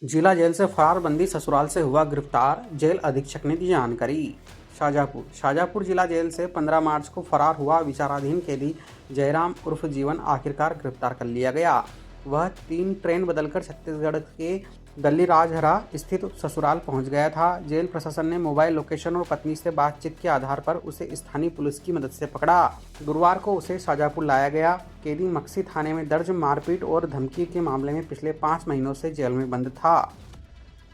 जिला जेल से फरार बंदी ससुराल से हुआ गिरफ्तार, जेल अधीक्षक ने दी जानकारी। शाजापुर जिला जेल से 15 मार्च को फरार हुआ विचाराधीन कैदी जयराम उर्फ जीवन आखिरकार गिरफ्तार कर लिया गया। वह 3 ट्रेन बदलकर छत्तीसगढ़ के गली राजहरा स्थित ससुराल पहुंच गया था। जेल प्रशासन ने मोबाइल लोकेशन और पत्नी से बातचीत के आधार पर उसे स्थानीय पुलिस की मदद से पकड़ा। गुरुवार को उसे शाजापुर लाया गया। कैदी मक्सी थाने में दर्ज मारपीट और धमकी के मामले में पिछले 5 महीनों से जेल में बंद था।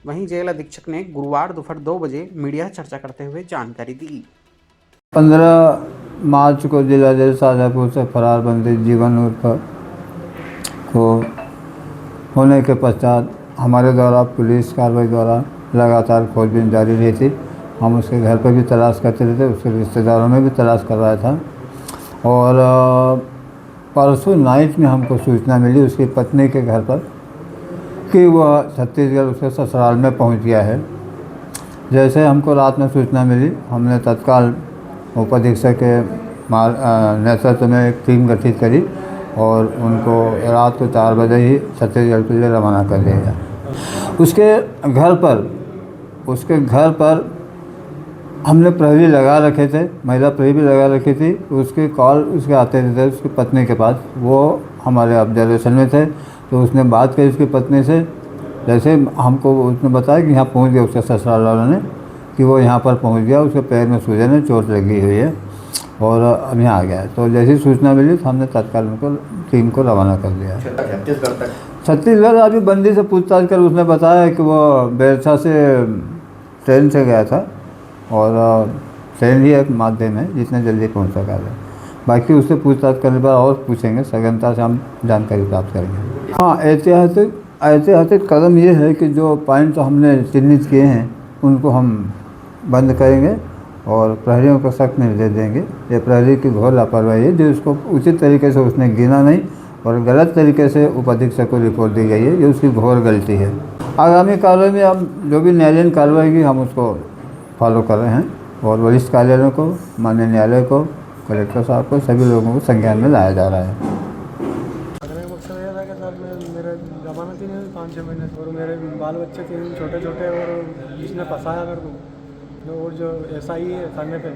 वहीं जेल अधीक्षक ने गुरुवार दोपहर 2 बजे मीडिया से चर्चा करते हुए जानकारी दी। 15 मार्च को जिला जेल शाजापुर से फरार बंदी जीवन उर्फ को होने के पश्चात हमारे द्वारा पुलिस कार्रवाई द्वारा लगातार खोजबीन जारी रही थी। हम उसके घर पर भी तलाश करते रहते, उसके रिश्तेदारों में भी तलाश कर रहा था। और परसों नाइट में हमको सूचना मिली उसकी पत्नी के घर पर कि वह छत्तीसगढ़ उसके ससुराल में पहुंच गया है। जैसे हमको रात में सूचना मिली, हमने तत्काल उपाधीक्षक के नेतृत्व में एक टीम गठित करी और उनको रात को 4 बजे ही छत्तीसगढ़ के लिए रवाना कर दिया। उसके घर पर हमने प्रहरी लगा रखे थे, महिला प्रहरी भी लगा रखी थी। उसके कॉल उसके आते थे उसकी पत्नी के पास, वो हमारे ऑब्जर्वेशन में थे। तो उसने बात करी उसकी पत्नी से, जैसे हमको उसने बताया कि यहाँ पहुँच गया उसके ससुराल वालों ने कि वो यहाँ पर पहुँच गया, उसके पैर में सूजन है, चोट लगी हुई है और अब यहाँ आ गया है। तो जैसी सूचना मिली तो हमने तत्काल उनको टीम को रवाना कर दिया। छत्तीसगढ़ अभी बंदी से पूछताछ कर उसने बताया कि वो बेरसा से ट्रेन से गया था और ट्रेन ही एक माध्यम है जितने जल्दी पहुँच सका है। बाकी उससे पूछताछ करने पर और पूछेंगे, सघनता से हम जानकारी प्राप्त करेंगे। हाँ, ऐतिहासिक कदम ये है कि जो पॉइंट हमने चिन्हित किए हैं उनको हम बंद करेंगे और प्रहरियों को सख्त निर्देश देंगे। ये प्रहरी की घोर लापरवाही है जो उसको उचित तरीके से उसने गिना नहीं और गलत तरीके से उपाधीक्षक को रिपोर्ट दी गई है, ये उसकी घोर गलती है। आगामी कार्रवाई में हम जो भी न्यायालयीन कार्रवाई की हम उसको फॉलो कर रहे हैं और वरिष्ठ कार्यालयों को, माननीय न्यायालय को, कलेक्टर साहब को, सभी लोगों को संज्ञान में लाया जा रहा है। मकसद यह था कि सर मेरे जमानत ही नहीं हुई 5-6 महीने और मेरे बाल बच्चे 3 छोटे और जिसने फंसाया मेरे को और जो SI है थाने पे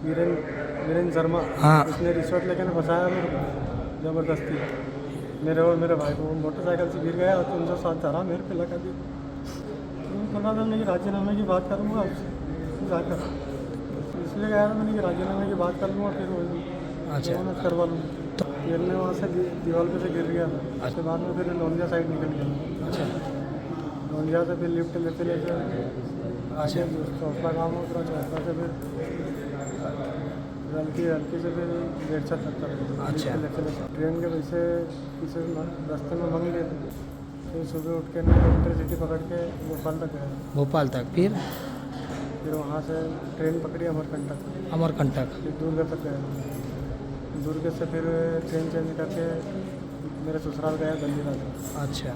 वीरेंद्र शर्मा, उसने रिश्वत लेकर फंसाया मेरे को ज़बरदस्ती। मेरे और मेरे भाई को मोटरसाइकिल से गिर गया और 307 धारा मेरे पे लगा दी। बोला था मैंने कि राजीनामे की बात करूँगा आपसे जाकर, इसलिए कहा था मैंने कि राजीनामे की बात कर लूँगा फिर जमानत करवा लूँगा। फिर मैं वहाँ से दीवार पे से गिर गया था। उसके बाद में फिर लोनिया साइड निकल गया। अच्छा, लोनिया से फिर लिफ्ट लेते अच्छा चौथा गाँव उतरा, चौथा से फिर हल्की से फिर 150 तक। अच्छा, ट्रेन के वैसे किसी रास्ते में मंग लिए थे। फिर सुबह उठ के मैं इंटरसिटी पकड़ के भोपाल तक गया। भोपाल तक, फिर वहाँ से ट्रेन पकड़ी अमरकंटक, फिर दुर्ग तक गया। दुर्ग से फिर ट्रेन चेंज करके मेरे ससुराल गया गली राजा। अच्छा।